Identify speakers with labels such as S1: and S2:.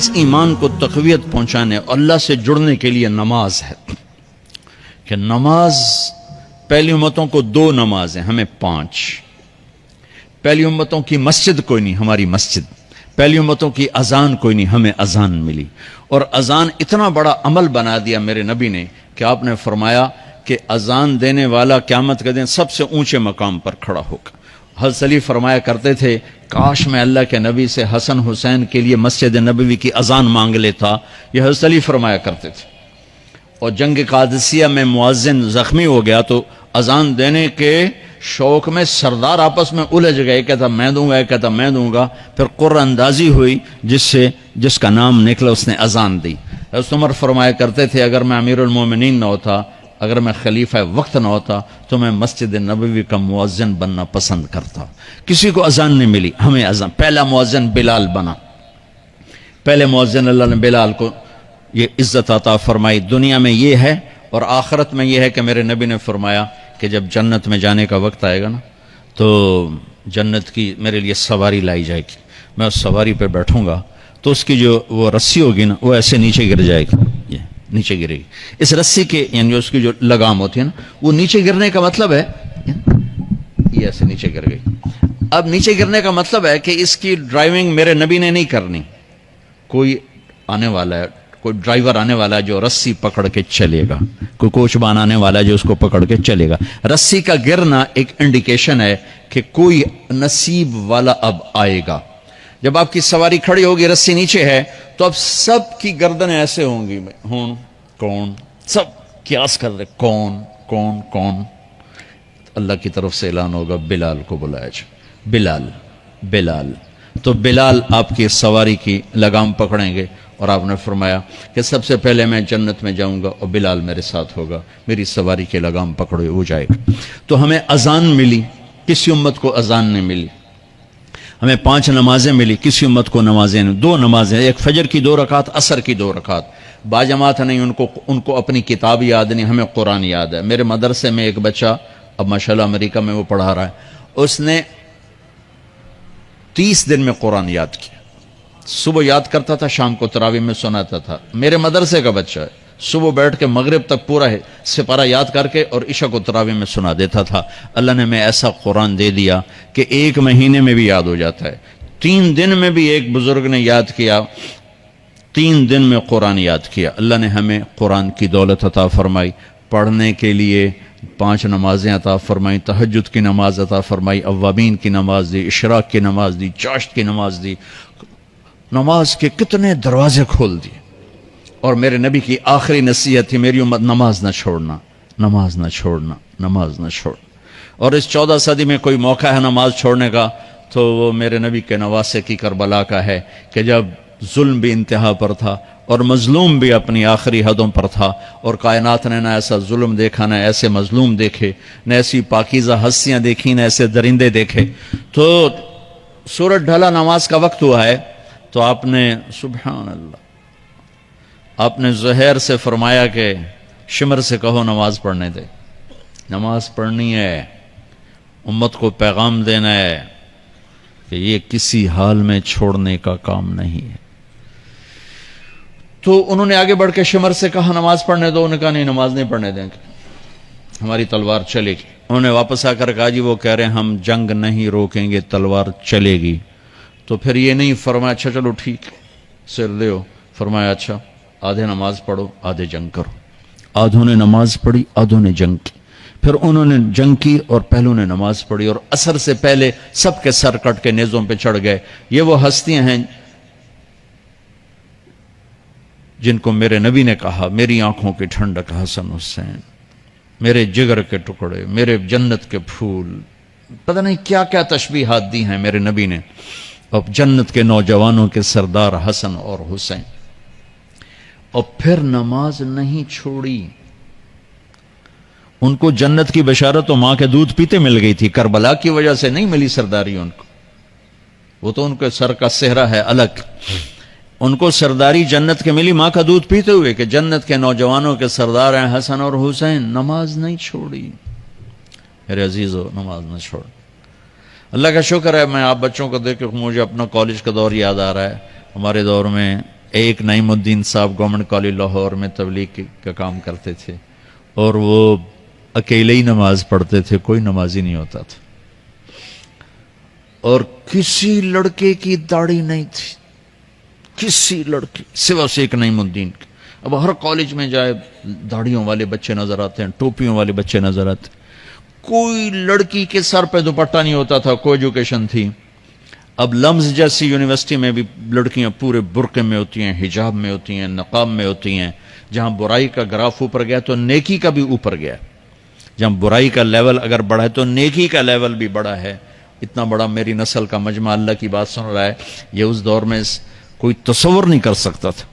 S1: اس ایمان کو تقویت پہنچانے اللہ سے جڑنے کے لیے نماز ہے کہ نماز پہلی امتوں کو 2 نمازیں، ہمیں 5۔ پہلی امتوں کی مسجد کوئی نہیں، ہماری مسجد۔ پہلی امتوں کی اذان کوئی نہیں، ہمیں اذان ملی۔ اور اذان اتنا بڑا عمل بنا دیا میرے نبی نے کہ آپ نے فرمایا کہ اذان دینے والا قیامت کے دن سب سے اونچے مقام پر کھڑا ہوگا۔ حضرت علی فرمایا کرتے تھے کاش میں اللہ کے نبی سے حسن حسین کے لیے مسجد نبوی کی اذان مانگ لیتا، یہ حضرت علی فرمایا کرتے تھے۔ اور جنگ قادسیہ میں مؤذن زخمی ہو گیا تو اذان دینے کے شوق میں سردار آپس میں الجھ گئے، کہتا میں دوں گا، کہتا میں دوں گا، پھر قرعہ اندازی ہوئی جس کا نام نکلا اس نے اذان دی۔ حضرت عمر فرمایا کرتے تھے اگر میں امیر المومنین نہ ہوتا، اگر میں خلیفہ وقت نہ ہوتا تو میں مسجد نبوی کا مؤذن بننا پسند کرتا۔ کسی کو اذان نہیں ملی، ہمیں اذان۔ پہلا مؤذن بلال بنا، پہلے مؤذن اللہ نے بلال کو یہ عزت عطا فرمائی۔ دنیا میں یہ ہے اور آخرت میں یہ ہے کہ میرے نبی نے فرمایا کہ جب جنت میں جانے کا وقت آئے گا نا تو جنت کی میرے لیے سواری لائی جائے گی، میں اس سواری پہ بیٹھوں گا تو اس کی جو وہ رسی ہوگی نا وہ ایسے نیچے گر جائے گی، یہ نیچے گرے گی۔ اس رسی کے یعنی اس کی جو لگام ہوتی ہے نا وہ نیچے گرنے کا مطلب ہے یہ ایسے نیچے گر گئی۔ اب نیچے گرنے کا مطلب ہے کہ اس کی ڈرائیونگ میرے نبی نے نہیں کرنی، کوئی آنے والا ہے، کوئی ڈرائیور آنے والا ہے جو رسی پکڑ کے چلے گا، کوئی کوچبان آنے والا ہے جو اس کو پکڑ کے چلے گا۔ رسی کا گرنا ایک انڈیکیشن ہے کہ کوئی نصیب والا اب آئے گا۔ جب آپ کی سواری کھڑی ہوگی، رسی نیچے ہے تو اب سب کی گردنیں ایسے ہوں گی، کون، سب قیاس کر رہے کون کون کون۔ اللہ کی طرف سے اعلان ہوگا بلال کو بلایا جائے، بلال بلال۔ تو بلال آپ کی سواری کی لگام پکڑیں گے اور آپ نے فرمایا کہ سب سے پہلے میں جنت میں جاؤں گا اور بلال میرے ساتھ ہوگا، میری سواری کی لگام پکڑے ہو جائے گا۔ تو ہمیں اذان ملی، کسی امت کو اذان نہیں ملی۔ ہمیں 5 نمازیں ملی، کسی امت کو نمازیں نہیں۔ 2 نمازیں، ایک فجر کی 2 رکعت، عصر کی 2 رکعت۔ باجماعت نہیں، ان کو اپنی کتاب یاد نہیں، ہمیں قرآن یاد ہے۔ میرے مدرسے میں ایک بچہ اب ماشاءاللہ امریکہ میں وہ پڑھا رہا ہے، اس نے 30 دن میں قرآن یاد کیا۔ صبح یاد کرتا تھا، شام کو تراویح میں سناتا تھا۔ میرے مدرسے کا بچہ ہے، صبح بیٹھ کے مغرب تک پورا ہے سپارہ یاد کر کے اور عشاء کو تراویح میں سنا دیتا تھا۔ اللہ نے میں ایسا قرآن دے دیا کہ 1 مہینے میں بھی یاد ہو جاتا ہے۔ 3 دن میں بھی ایک بزرگ نے یاد کیا، 3 دن میں قرآن یاد کیا۔ اللہ نے ہمیں قرآن کی دولت عطا فرمائی، پڑھنے کے لیے 5 نمازیں عطا فرمائی، تہجد کی نماز عطا فرمائی، اوابین کی نماز دی، اشراق کی نماز دی، چاشت کی نماز دی۔ نماز کے کتنے دروازے کھول دیے۔ اور میرے نبی کی آخری نصیحت تھی میری امت نماز نہ چھوڑنا، نماز نہ چھوڑنا، نماز نہ چھوڑنا۔ اور اس 14 صدی میں کوئی موقع ہے نماز چھوڑنے کا تو وہ میرے نبی کے نواسے کی کربلا کا ہے کہ جب ظلم بھی انتہا پر تھا اور مظلوم بھی اپنی آخری حدوں پر تھا، اور کائنات نے نہ ایسا ظلم دیکھا، نہ ایسے مظلوم دیکھے، نہ ایسی پاکیزہ ہستیاں دیکھی، نہ ایسے درندے دیکھے۔ تو سورج ڈھلا، نماز کا وقت ہوا ہے، تو آپ نے سبحان اللہ، آپ نے زہیر سے فرمایا کہ شمر سے کہو نماز پڑھنے دے، نماز پڑھنی ہے، امت کو پیغام دینا ہے کہ یہ کسی حال میں چھوڑنے کا کام نہیں ہے۔ تو انہوں نے آگے بڑھ کے شمر سے کہا نماز پڑھنے دو، انہوں نے کہا نہیں نماز نہیں پڑھنے دیں گے، ہماری تلوار چلے گی۔ انہوں نے واپس آ کر کہا جی وہ کہہ رہے ہیں ہم جنگ نہیں روکیں گے، تلوار چلے گی۔ تو پھر یہ نہیں فرمایا اچھا چلو ٹھیک سر لے، فرمایا اچھا آدھے نماز پڑھو آدھے جنگ کرو۔ آدھوں نے نماز پڑھی، آدھوں نے جنگ کی۔ پھر انہوں نے جنگ کی اور پہلوں نے نماز پڑھی، اور عصر سے پہلے سب کے سر کٹ کے نیزوں پہ چڑھ گئے۔ یہ وہ ہستیاں ہیں جن کو میرے نبی نے کہا میری آنکھوں کی ٹھنڈک حسن حسین، میرے جگر کے ٹکڑے، میرے جنت کے پھول، پتہ نہیں کیا کیا تشبیہات دی ہیں میرے نبی نے۔ اب جنت کے نوجوانوں کے سردار حسن اور حسین۔ اور پھر نماز نہیں چھوڑی۔ ان کو جنت کی بشارت تو ماں کے دودھ پیتے مل گئی تھی، کربلا کی وجہ سے نہیں ملی سرداری ان کو، وہ تو ان کے سر کا صحرا ہے الگ۔ ان کو سرداری جنت کے ملی ماں کا دودھ پیتے ہوئے کہ جنت کے نوجوانوں کے سردار ہیں حسن اور حسین۔ نماز نہیں چھوڑی میرے عزیزو، نماز نہ چھوڑ۔ اللہ کا شکر ہے، میں آپ بچوں کو دیکھ کے مجھے اپنا کالج کا دور یاد آ رہا ہے۔ ہمارے دور میں ایک نعیم الدین صاحب گورنمنٹ کالج لاہور میں تبلیغ کا کام کرتے تھے اور وہ اکیلے ہی نماز پڑھتے تھے, کوئی نمازی نہیں ہوتا تھا, اور کسی لڑکے کی داڑھی نہیں تھی, کسی لڑکی سوا سے ایک نعیم الدین کی. اب ہر کالج میں جائے داڑھیوں والے بچے نظر آتے ہیں, ٹوپیوں والے بچے نظر آتے ہیں, کوئی لڑکی کے سر پہ دوپٹہ نہیں ہوتا تھا, کوئی ایجوکیشن تھی. اب لمز جیسی یونیورسٹی میں بھی لڑکیاں پورے برقعے میں ہوتی ہیں, حجاب میں ہوتی ہیں, نقاب میں ہوتی ہیں. جہاں برائی کا گراف اوپر گیا تو نیکی کا بھی اوپر گیا, جہاں برائی کا لیول اگر بڑھا ہے تو نیکی کا لیول بھی بڑا ہے. اتنا بڑا میری نسل کا مجمع اللہ کی بات سن رہا ہے, یہ اس دور میں کوئی تصور نہیں کر سکتا تھا.